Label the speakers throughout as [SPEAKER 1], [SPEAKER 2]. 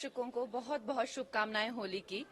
[SPEAKER 1] दर्शकों को बहुत बहुत शुभकामनाएं होली की।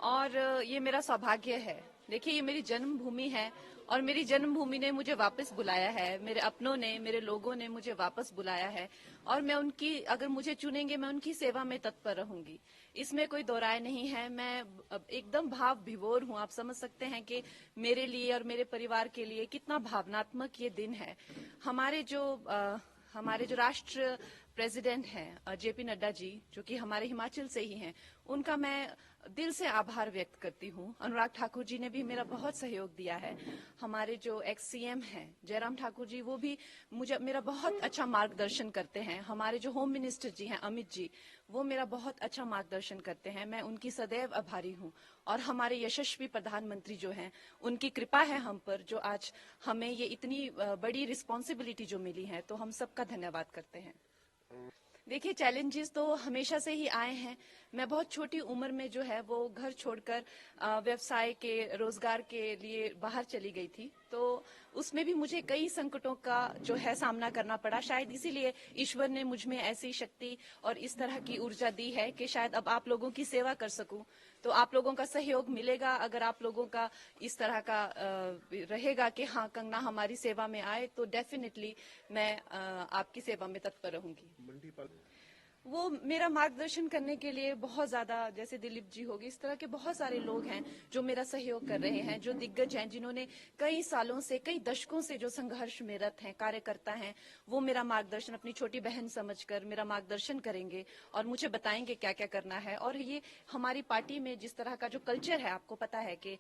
[SPEAKER 1] और ये मेरा सौभाग्य है। देखिए, ये मेरी जन्मभूमि है और मेरी जन्मभूमि ने मुझे वापस बुलाया है। मेरे अपनों ने, मेरे लोगों ने मुझे वापस बुलाया है और मैं उनकी, अगर मुझे चुनेंगे, मैं उनकी सेवा में तत्पर रहूंगी। इसमें कोई दो राय नहीं है। मैं एकदम भाव विभोर हूँ। आप समझ सकते हैं कि मेरे लिए और मेरे परिवार के लिए कितना भावनात्मक ये दिन है। हमारे जो राष्ट्र प्रेसिडेंट हैं जेपी नड्डा जी, जो कि हमारे हिमाचल से ही हैं, उनका मैं दिल से आभार व्यक्त करती हूँ। अनुराग ठाकुर जी ने भी मेरा बहुत सहयोग दिया है। हमारे जो एक्स सीएम हैं जयराम ठाकुर जी, वो भी मुझे मेरा बहुत अच्छा मार्गदर्शन करते हैं। हमारे जो होम मिनिस्टर जी हैं अमित जी, वो मेरा बहुत अच्छा मार्गदर्शन करते हैं। मैं उनकी सदैव आभारी हूँ। और हमारे यशस्वी प्रधानमंत्री जो हैं, उनकी कृपा है हम पर, जो आज हमें ये इतनी बड़ी रिस्पॉन्सिबिलिटी जो मिली है, तो हम सबका धन्यवाद करते हैं। देखिए, चैलेंजेस तो हमेशा से ही आए हैं। मैं बहुत छोटी उम्र में जो है वो घर छोड़कर व्यवसाय के, रोजगार के लिए बाहर चली गई थी। तो उसमें भी मुझे कई संकटों का जो है सामना करना पड़ा। शायद इसीलिए ईश्वर ने मुझ में ऐसी शक्ति और इस तरह की ऊर्जा दी है कि शायद अब आप लोगों की सेवा कर सकूं। तो आप लोगों का सहयोग मिलेगा, अगर आप लोगों का इस तरह का रहेगा कि हाँ, कंगना हमारी सेवा में आए, तो डेफिनेटली मैं आपकी सेवा में तत्पर रहूंगी। वो मेरा मार्गदर्शन करने के लिए बहुत ज्यादा, जैसे दिलीप जी होगी, इस तरह के बहुत सारे लोग हैं जो मेरा सहयोग कर रहे हैं, जो दिग्गज हैं, जिन्होंने कई सालों से, कई दशकों से जो संघर्ष में रत हैं, कार्यकर्ता हैं, वो मेरा मार्गदर्शन अपनी छोटी बहन समझकर मेरा मार्गदर्शन करेंगे और मुझे बताएंगे क्या क्या करना है। और ये हमारी पार्टी में जिस तरह का जो कल्चर है, आपको पता है कि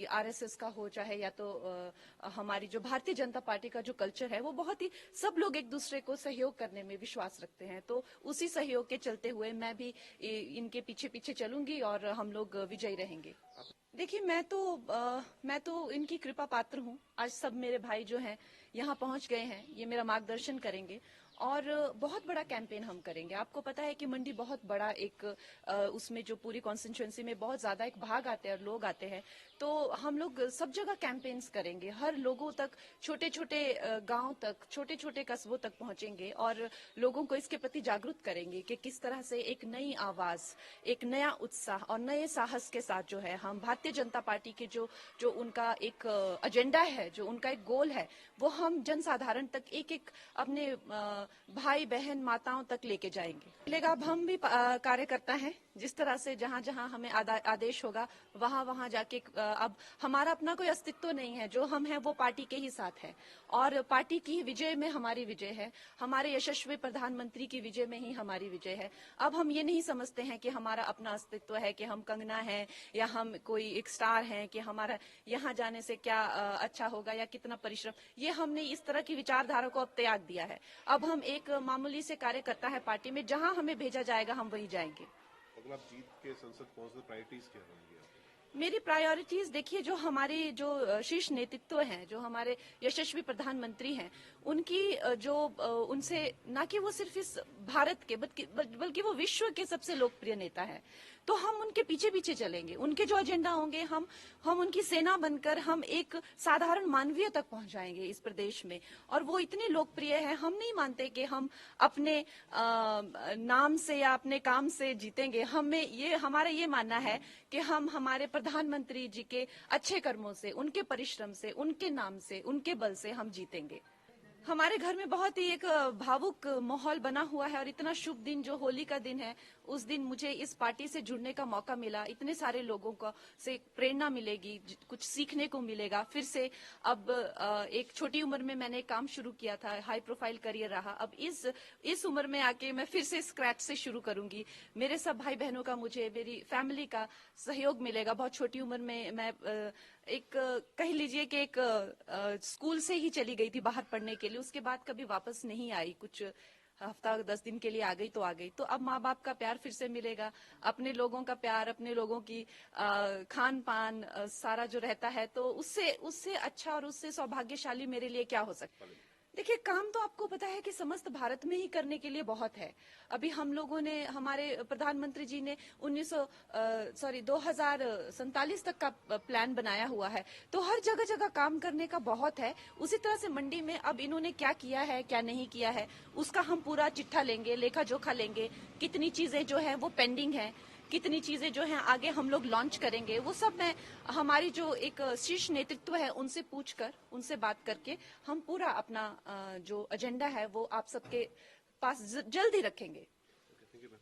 [SPEAKER 1] आरएसएस का हो चाहे या तो हमारी जो भारतीय जनता पार्टी का जो कल्चर है, वो बहुत ही, सब लोग एक दूसरे को सहयोग करने में विश्वास रखते हैं। तो उसी सहयोग के चलते हुए मैं भी इनके पीछे पीछे चलूंगी और हम लोग विजयी रहेंगे। देखिए, मैं तो इनकी कृपा पात्र हूँ। आज सब मेरे भाई जो हैं यहाँ पहुंच गए हैं, ये मेरा मार्गदर्शन करेंगे और बहुत बड़ा कैंपेन हम करेंगे। आपको पता है कि मंडी बहुत बड़ा एक उसमें जो पूरी कॉन्स्टिट्यूएंसी में बहुत ज्यादा एक भाग आते हैं और लोग आते हैं। तो हम लोग सब जगह कैंपेन्स करेंगे, हर लोगों तक, छोटे छोटे गांव तक, छोटे छोटे कस्बों तक पहुंचेंगे और लोगों को इसके प्रति जागरूक करेंगे कि किस तरह से एक नई आवाज, एक नया उत्साह और नए साहस के साथ जो है हम भारतीय जनता पार्टी के जो जो उनका एक एजेंडा है, जो उनका एक गोल है, वो हम जनसाधारण तक एक एक अपने भाई बहन माताओं तक लेके जाएंगे। लेकिन अब हम भी कार्यकर्ता हैं। जिस तरह से जहां जहां हमें आदेश होगा, वहां वहां जाके अब हमारा अपना कोई अस्तित्व नहीं है। जो हम हैं वो पार्टी के ही साथ है और पार्टी की विजय में हमारी विजय है, हमारे यशस्वी प्रधानमंत्री की विजय में ही हमारी विजय है। अब हम ये नहीं समझते हैं कि हमारा अपना अस्तित्व है, कि हम कंगना है या हम कोई एक स्टार हैं, कि हमारा यहाँ जाने से क्या अच्छा होगा या कितना परिश्रम। ये हमने इस तरह की विचारधारा को अब त्याग दिया है। अब हम एक मामूली से कार्यकर्ता है पार्टी में, जहां हमें भेजा जाएगा हम वहीं जाएंगे।
[SPEAKER 2] अगर आप जीत के संसद पहुंचते, प्रायोरिटीज क्या होंगी?
[SPEAKER 1] मेरी प्रायोरिटीज देखिए, जो हमारे जो शीर्ष नेतृत्व हैं, जो हमारे यशस्वी प्रधानमंत्री हैं, उनकी उनसे ना कि वो सिर्फ इस भारत के बल्कि वो विश्व के सबसे लोकप्रिय नेता हैं। तो हम उनके पीछे पीछे चलेंगे। उनके जो एजेंडा होंगे, हम उनकी सेना बनकर हम एक साधारण मानवीय तक पहुंचाएंगे इस प्रदेश में। और वो इतने लोकप्रिय है, हम नहीं मानते कि हम अपने नाम से या अपने काम से जीतेंगे। हमारा ये मानना है कि हम हमारे प्रधानमंत्री जी के अच्छे कर्मों से, उनके परिश्रम से, उनके नाम से, उनके बल से हम जीतेंगे। हमारे घर में बहुत ही एक भावुक माहौल बना हुआ है और इतना शुभ दिन जो होली का दिन है, उस दिन मुझे इस पार्टी से जुड़ने का मौका मिला। इतने सारे लोगों को से प्रेरणा मिलेगी, कुछ सीखने को मिलेगा। फिर से अब एक छोटी उम्र में मैंने काम शुरू किया था, हाई प्रोफाइल करियर रहा। अब इस उम्र में आके मैं फिर से स्क्रैच से शुरू करूंगी। मेरे सब भाई बहनों का, मुझे मेरी फैमिली का सहयोग मिलेगा। बहुत छोटी उम्र में मैं एक कह लीजिए कि एक स्कूल से ही चली गई थी बाहर पढ़ने के लिए, उसके बाद कभी वापस नहीं आई। कुछ हफ्ता 10 दिन के लिए आ गई तो आ गई। तो अब माँ बाप का प्यार फिर से मिलेगा, अपने लोगों का प्यार, अपने लोगों की खान पान सारा जो रहता है, तो उससे उससे अच्छा और उससे सौभाग्यशाली मेरे लिए क्या हो सकता है। देखिए, काम तो आपको पता है कि समस्त भारत में ही करने के लिए बहुत है। अभी हम लोगों ने, हमारे प्रधानमंत्री जी ने 2047 तक का प्लान बनाया हुआ है, तो हर जगह जगह काम करने का बहुत है। उसी तरह से मंडी में अब इन्होंने क्या किया है, क्या नहीं किया है, उसका हम पूरा चिट्ठा लेंगे, लेखा जोखा लेंगे। कितनी चीजें जो है वो पेंडिंग है, कितनी चीजें जो हैं आगे हम लोग लॉन्च करेंगे, वो सब मैं, हमारी जो एक शीर्ष नेतृत्व है उनसे पूछकर, उनसे बात करके हम पूरा अपना जो एजेंडा है वो आप सबके पास जल्द ही रखेंगे।
[SPEAKER 2] Thank you ma'am.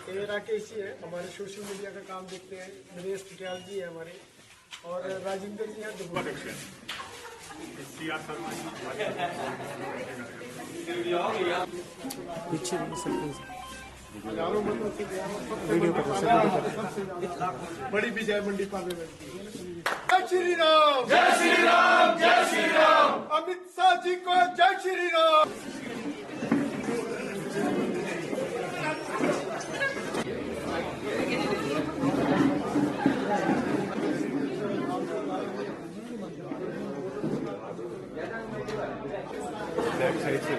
[SPEAKER 3] ये राकेश जी है, हमारे सोशल मीडिया का काम देखते हैं। नरेश टिटियाल जी है हमारे, और राजेंद्र जी हैं दुबई।
[SPEAKER 4] पीछे
[SPEAKER 3] हजारों मतलब से
[SPEAKER 4] वीडियो कर
[SPEAKER 3] बड़ी विजय मंडी पार्लियामेंट की। जय श्री राम, जय श्री राम, जय श्री राम। अमित शाह जी को जय श्री राम।
[SPEAKER 2] बैक साइड से